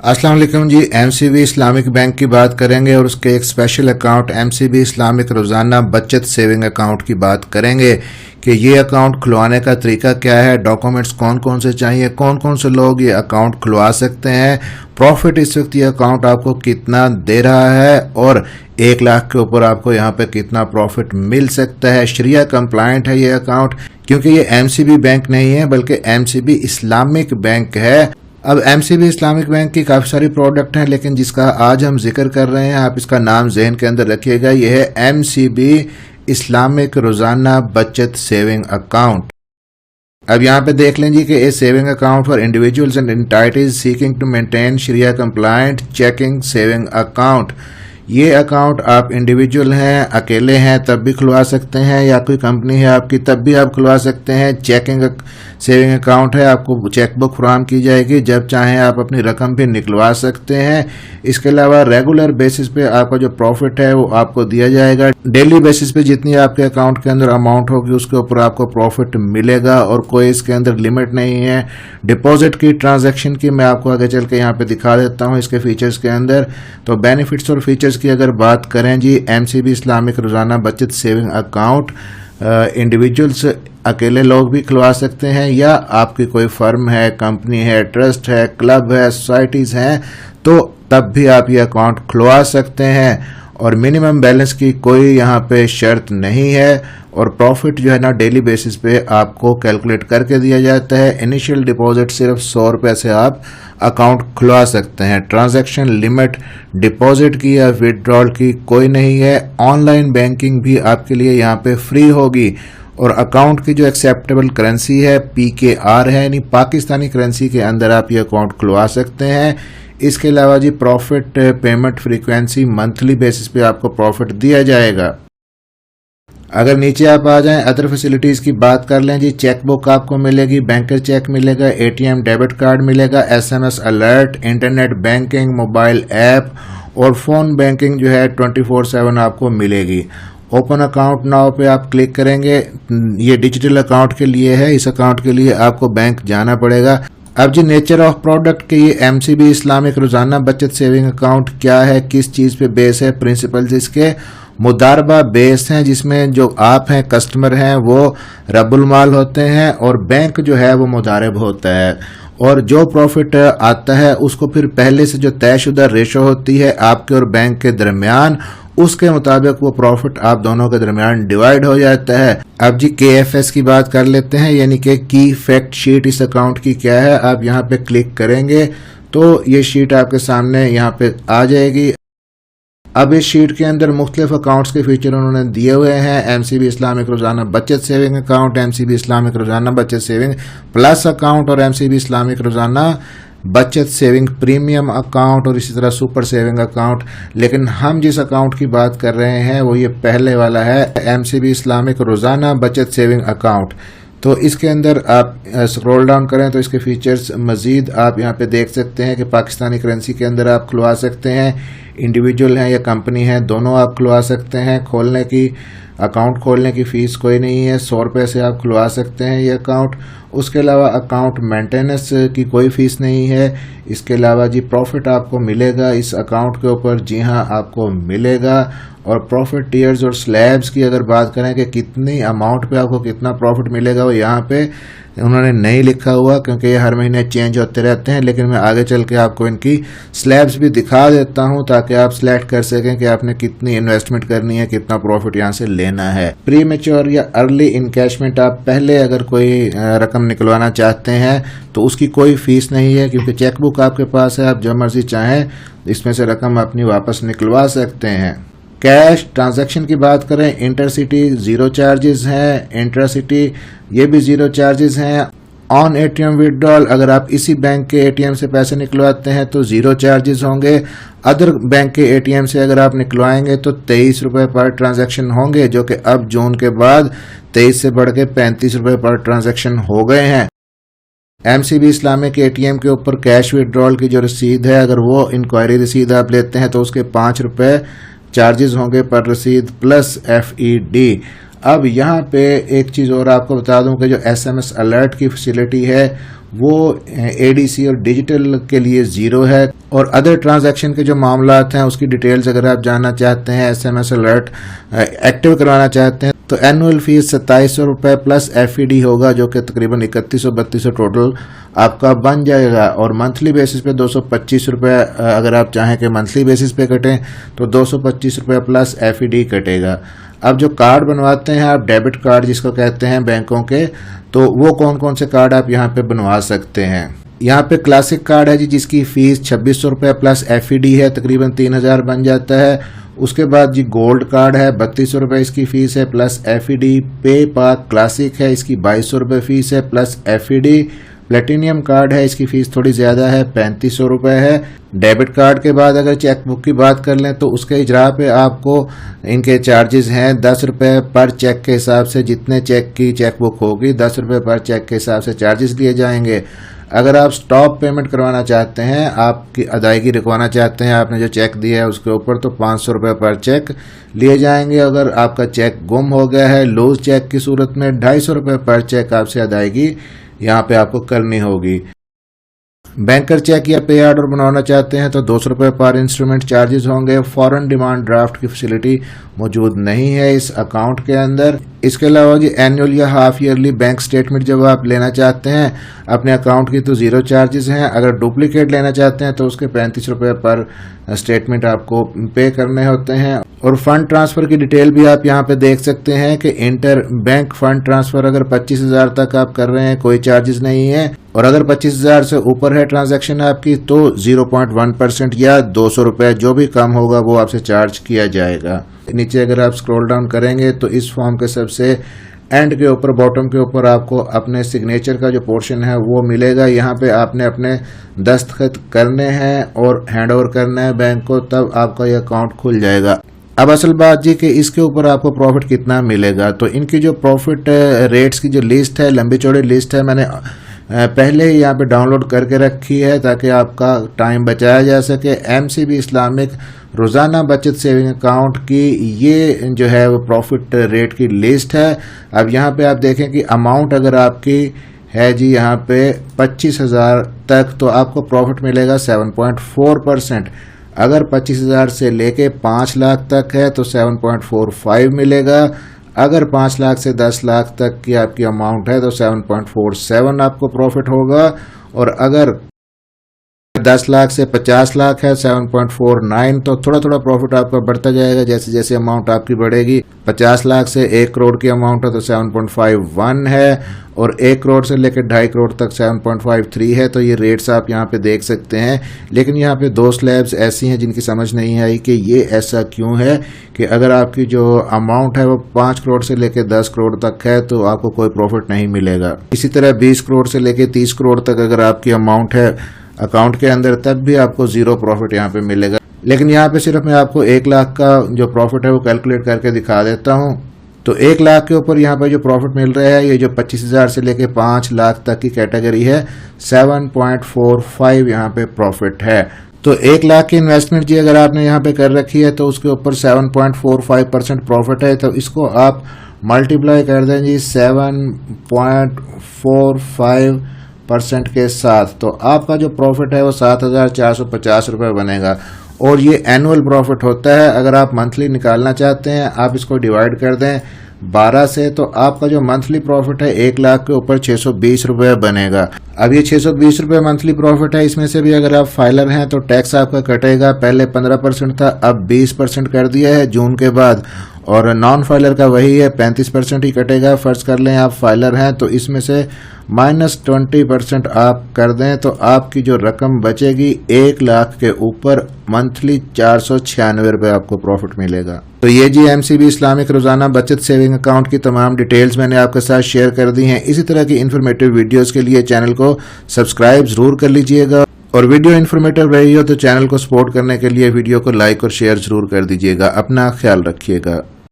अस्सलाम वालेकुम जी। MCB Islamic bank की बात करेंगे और उसके एक स्पेशल अकाउंट एमसीबी इस्लामिक रोज़ाना बचत सेविंग अकाउंट की बात करेंगे कि ये अकाउंट खुलवाने का तरीका क्या है, डॉक्यूमेंट्स कौन कौन से चाहिए, कौन कौन से लोग ये अकाउंट खुलवा सकते हैं, प्रॉफिट इस वक्त ये अकाउंट आपको कितना दे रहा है और 1 लाख के ऊपर आपको यहाँ पे कितना प्रॉफिट मिल सकता है। शरिया कंप्लायंट है ये अकाउंट, क्योंकि ये एमसीबी बैंक नहीं है बल्कि एमसीबी इस्लामिक बैंक है। अब एमसीबी इस्लामिक बैंक की काफ़ी सारी प्रोडक्ट हैं, लेकिन जिसका आज हम जिक्र कर रहे हैं, आप इसका नाम जहन के अंदर रखिएगा, यह है एमसीबी इस्लामिक रोज़ाना बचत सेविंग अकाउंट। अब यहाँ पे देख लें जी कि a saving account for individuals and entities seeking to maintain Sharia compliant checking saving account. ये अकाउंट आप इंडिविजुअल हैं, अकेले हैं तब भी खुलवा सकते हैं, या कोई कंपनी है आपकी तब भी आप खुलवा सकते हैं। चेकिंग सेविंग अकाउंट है, आपको चेकबुक फराहम की जाएगी, जब चाहें आप अपनी रकम भी निकलवा सकते हैं। इसके अलावा रेगुलर बेसिस पे आपका जो प्रॉफिट है वो आपको दिया जाएगा। डेली बेसिस पे जितनी आपके अकाउंट के अंदर अमाउंट होगी उसके ऊपर आपको प्रॉफिट मिलेगा और कोई इसके अंदर लिमिट नहीं है। डिपॉजिट की, ट्रांजैक्शन की मैं आपको आगे चल के यहाँ पे दिखा देता हूँ इसके फीचर्स के अंदर। तो बेनिफिट्स और फीचर्स की अगर बात करें जी, एमसीबी इस्लामिक रोज़ाना बचत सेविंग अकाउंट इंडिविजुअल्स अकेले लोग भी खुलवा सकते हैं, या आपकी कोई फर्म है, कंपनी है, ट्रस्ट है, क्लब है, सोसाइटीज़ हैं, तो तब भी आप ये अकाउंट खुलवा सकते हैं। और मिनिमम बैलेंस की कोई यहाँ पे शर्त नहीं है और प्रॉफिट जो है ना डेली बेसिस पे आपको कैलकुलेट करके दिया जाता है। इनिशियल डिपॉजिट सिर्फ 100 रुपये से आप अकाउंट खुलवा सकते हैं। ट्रांजैक्शन लिमिट डिपॉजिट की या विड्रॉल की कोई नहीं है। ऑनलाइन बैंकिंग भी आपके लिए यहाँ पे फ्री होगी और अकाउंट की जो एक्सेप्टेबल करेंसी है PKR है, यानी पाकिस्तानी करेंसी के अंदर आप ये अकाउंट खुलवा सकते हैं। इसके अलावा जी profit payment frequency monthly basis पे आपको प्रॉफिट दिया जाएगा। अगर नीचे आप आ जाएं, अदर फैसिलिटीज़ की बात कर लें जी, चेकबुक आपको मिलेगी, बैंकर चेक मिलेगा, ATM डेबिट कार्ड मिलेगा, SMS alert, internet banking, mobile app और फ़ोन बैंकिंग जो है 24/7 आपको मिलेगी। ओपन अकाउंट नाउ पे आप क्लिक करेंगे, ये डिजिटल अकाउंट के लिए है, इस अकाउंट के लिए आपको बैंक जाना पड़ेगा। अब जी नेचर ऑफ प्रोडक्ट के ये एमसीबी इस्लामिक रोज़ाना बचत सेविंग अकाउंट क्या है, किस चीज़ पे बेस है, प्रिंसिपल्स इसके मुदारबा बेस हैं, जिसमें जो आप हैं कस्टमर हैं वो रब्बुल माल होते हैं और बैंक जो है वो मुदारब होता है, और जो प्रॉफिट आता है उसको फिर पहले से जो तयशुदा रेशो होती है आपके और बैंक के दरमियान, उसके मुताबिक वो प्रॉफिट आप दोनों के दरमियान डिवाइड हो जाता है। अब जी KFS की बात कर लेते हैं, यानी कि की फैक्ट शीट इस अकाउंट की क्या है। आप यहाँ पे क्लिक करेंगे तो ये शीट आपके सामने यहाँ पे आ जाएगी। अब इस शीट के अंदर मुख्तलिफ अकाउंट्स के फीचर उन्होंने दिए हुए हैं। एमसीबी इस्लामिक रोज़ाना बचत सेविंग अकाउंट, एमसीबी इस्लामिक रोज़ाना बचत सेविंग प्लस अकाउंट और एमसीबी इस्लामिक रोज़ाना बचत सेविंग प्रीमियम अकाउंट और इसी तरह सुपर सेविंग अकाउंट। लेकिन हम जिस अकाउंट की बात कर रहे हैं वो ये पहले वाला है, एमसीबी इस्लामिक रोज़ाना बचत सेविंग अकाउंट। तो इसके अंदर आप स्क्रॉल डाउन करें तो इसके फीचर्स मज़ीद आप यहाँ पे देख सकते हैं कि पाकिस्तानी करेंसी के अंदर आप खुलवा सकते हैं, इंडिविजुअल हैं या कंपनी है दोनों आप खुलवा सकते हैं। खोलने की अकाउंट खोलने की फ़ीस कोई नहीं है, 100 रुपये से आप खुलवा सकते हैं ये अकाउंट। उसके अलावा अकाउंट मेंटेनेंस की कोई फ़ीस नहीं है। इसके अलावा जी प्रॉफिट आपको मिलेगा इस अकाउंट के ऊपर, जी हाँ आपको मिलेगा। और प्रॉफिट टियर्स और स्लैब्स की अगर बात करें कि कितनी अमाउंट पे आपको कितना प्रॉफिट मिलेगा, वो यहाँ पे उन्होंने नहीं लिखा हुआ क्योंकि ये हर महीने चेंज होते रहते हैं, लेकिन मैं आगे चल के आपको इनकी स्लैब्स भी दिखा देता हूँ ताकि आप सिलेक्ट कर सकें कि आपने कितनी इन्वेस्टमेंट करनी है, कितना प्रॉफिट यहाँ से लेना है। प्री मैच्योर या अर्ली इनकैशमेंट, आप पहले अगर कोई रकम निकलवाना चाहते हैं तो उसकी कोई फीस नहीं है, क्योंकि चेकबुक आपके पास है, आप जब मर्जी चाहें इसमें से रकम अपनी वापस निकलवा सकते हैं। कैश ट्रांजैक्शन की बात करें, इंटरसिटी 0 चार्जेस हैं, इंट्रासिटी ये भी 0 चार्जेस हैं। ऑन ATM विड्रॉल, अगर आप इसी बैंक के ATM से पैसे निकलवाते हैं तो 0 चार्जेस होंगे। अदर बैंक के ATM से अगर आप निकलवाएंगे तो 23 रुपये पर ट्रांजैक्शन होंगे, जो कि अब जून के बाद 23 से बढ़ के 35 रुपये पर ट्रांजैक्शन हो गए हैं। एमसीबी इस्लामिक ATM के ऊपर कैश विड्रॉल की जो रसीद है, अगर वो इंक्वायरी रसीद आप लेते हैं तो उसके 5 रुपये चार्जेस होंगे पर रसीद प्लस FED। अब यहाँ पे एक चीज़ और आपको बता दूं कि जो SMS अलर्ट की फैसिलिटी है वो ADC और डिजिटल के लिए 0 है, और अदर ट्रांजैक्शन के जो मामलात हैं उसकी डिटेल्स अगर आप जानना चाहते हैं, SMS अलर्ट एक्टिव करवाना चाहते हैं, तो एनुअल फीस 2700 रुपये प्लस FED होगा, जो कि तकरीबन 3132 टोटल आपका बन जाएगा। और मंथली बेसिस पे 225 रुपये, अगर आप चाहें कि मंथली बेसिस पे कटें तो 225 रुपये प्लस FED कटेगा। अब जो कार्ड बनवाते हैं आप, डेबिट कार्ड जिसको कहते हैं बैंकों के, तो वो कौन कौन से कार्ड आप यहाँ पे बनवा सकते हैं। यहाँ पे क्लासिक कार्ड है जी, जिसकी फीस 2600 रुपये प्लस FED है, तकरीबन 3000 बन जाता है। उसके बाद जी गोल्ड कार्ड है, 3200 रुपये इसकी फीस है प्लस FED। पे पाक क्लासिक है, इसकी 2200 रुपये फीस है प्लस FED। प्लेटिनियम कार्ड है, इसकी फीस थोड़ी ज़्यादा है, 3500 रुपये है। डेबिट कार्ड के बाद अगर चेकबुक की बात कर लें तो उसके इजरा पे आपको इनके चार्जेस हैं 10 रुपये पर चेक के हिसाब से, जितने चेक की चेकबुक होगी 10 रुपये पर चेक के हिसाब से चार्जेस लिए जाएंगे। अगर आप स्टॉप पेमेंट करवाना चाहते हैं, आपकी अदायगी रुकवाना चाहते हैं, आपने जो चेक दिया है उसके ऊपर, तो 500 रुपये पर चेक लिए जाएंगे। अगर आपका चेक गुम हो गया है लूज चेक की सूरत में, 250 रुपये पर चेक आपसे अदायगी यहाँ पे आपको करनी होगी। बैंकर चेक या पे ऑर्डर बनवाना चाहते हैं तो 200 रुपये पर इंस्ट्रूमेंट चार्जेस होंगे। फॉरेन डिमांड ड्राफ्ट की फैसिलिटी मौजूद नहीं है इस अकाउंट के अंदर। इसके अलावा जी एनुअल या हाफ ईयरली बैंक स्टेटमेंट जब आप लेना चाहते हैं अपने अकाउंट की तो 0 चार्जेस हैं। अगर डुप्लीकेट लेना चाहते हैं तो उसके 35 रुपये पर स्टेटमेंट आपको पे करने होते हैं। और फंड ट्रांसफ़र की डिटेल भी आप यहाँ पे देख सकते हैं कि इंटर बैंक फंड ट्रांसफ़र अगर 25,000 तक आप कर रहे हैं कोई चार्जेस नहीं है, और अगर 25,000 से ऊपर है ट्रांजैक्शन आपकी तो 0.1% या 200 रुपये जो भी कम होगा वो आपसे चार्ज किया जाएगा। नीचे अगर आप स्क्रॉल डाउन करेंगे तो इस फॉर्म के सबसे एंड के ऊपर, बॉटम के ऊपर आपको अपने सिग्नेचर का जो पोर्शन है वो मिलेगा। यहाँ पे आपने अपने दस्तखत करने हैं और हैंड ओवर करना है बैंक को, तब आपका ये अकाउंट खुल जाएगा। अब असल बात जी कि इसके ऊपर आपको प्रॉफिट कितना मिलेगा, तो इनकी जो प्रॉफिट रेट्स की जो लिस्ट है, लंबी चौड़ी लिस्ट है, मैंने पहले ही यहाँ पे डाउनलोड करके रखी है ताकि आपका टाइम बचाया जा सके। MCB इस्लामिक रोज़ाना बचत सेविंग अकाउंट की ये जो है वो प्रॉफिट रेट की लिस्ट है। अब यहाँ पे आप देखें कि अमाउंट अगर आपकी है जी यहाँ पे 25,000 तक तो आपको प्रॉफिट मिलेगा 7.4%। अगर 25,000 से लेके 5 लाख तक है तो 7.45 मिलेगा। अगर 5 लाख से 10 लाख तक की आपकी अमाउंट है तो 7.47 आपको प्रॉफिट होगा। और अगर 10 लाख से 50 लाख है 7.49, तो थोड़ा थोड़ा प्रॉफिट आपका बढ़ता जाएगा जैसे जैसे अमाउंट आपकी बढ़ेगी। 50 लाख से 1 करोड़ की अमाउंट है तो 7.51 है, और 1 करोड़ से लेकर 2.5 करोड़ तक 7.53 है। तो ये रेट्स आप यहाँ पे देख सकते हैं। लेकिन यहाँ पे 2 स्लैब्स ऐसी हैं जिनकी समझ नहीं आई कि ये ऐसा क्यों है कि अगर आपकी जो अमाउंट है वो 5 करोड़ से लेकर 10 करोड़ तक है तो आपको कोई प्रॉफिट नहीं मिलेगा। इसी तरह 20 करोड़ से लेकर 30 करोड़ तक अगर आपकी अमाउंट है अकाउंट के अंदर तब भी आपको 0 प्रॉफिट यहाँ पे मिलेगा। लेकिन यहाँ पे सिर्फ मैं आपको 1 लाख का जो प्रॉफिट है वो कैलकुलेट करके दिखा देता हूँ। तो 1 लाख के ऊपर यहाँ पे जो प्रॉफिट मिल रहा है, ये जो 25,000 से लेके 5 लाख तक की कैटेगरी है, 7.45 यहाँ पे प्रॉफिट है। तो 1 लाख की इन्वेस्टमेंट जी अगर आपने यहाँ पे कर रखी है तो उसके ऊपर 7.45% प्रॉफिट है। तो इसको आप मल्टीप्लाई कर दें जी 7.45% के साथ, तो आपका जो प्रॉफिट है वो 7,450 रुपये बनेगा। और ये एनुअल प्रॉफिट होता है। अगर आप मंथली निकालना चाहते हैं आप इसको डिवाइड कर दें 12 से, तो आपका जो मंथली प्रॉफिट है 1 लाख के ऊपर 620 रुपये बनेगा। अब ये 620 रुपये मंथली प्रॉफिट है, इसमें से भी अगर आप फाइलर हैं तो टैक्स आपका कटेगा। पहले 15% था, अब 20% कर दिया है जून के बाद, और नॉन फाइलर का वही है, 35% ही कटेगा। फर्ज कर लें आप फाइलर हैं तो इसमें से -20% आप कर दें तो आपकी जो रकम बचेगी 1 लाख के ऊपर मंथली 496 रुपये आपको प्रॉफिट मिलेगा। तो ये जी MCB इस्लामिक रोज़ाना बचत सेविंग अकाउंट की तमाम डिटेल्स मैंने आपके साथ शेयर कर दी हैं। इसी तरह की इन्फॉर्मेटिव वीडियोस के लिए चैनल को सब्सक्राइब जरूर कर लीजिएगा, और वीडियो इन्फॉर्मेटिव रही हो तो चैनल को सपोर्ट करने के लिए वीडियो को लाइक और शेयर जरूर कर दीजिएगा। अपना ख्याल रखिएगा।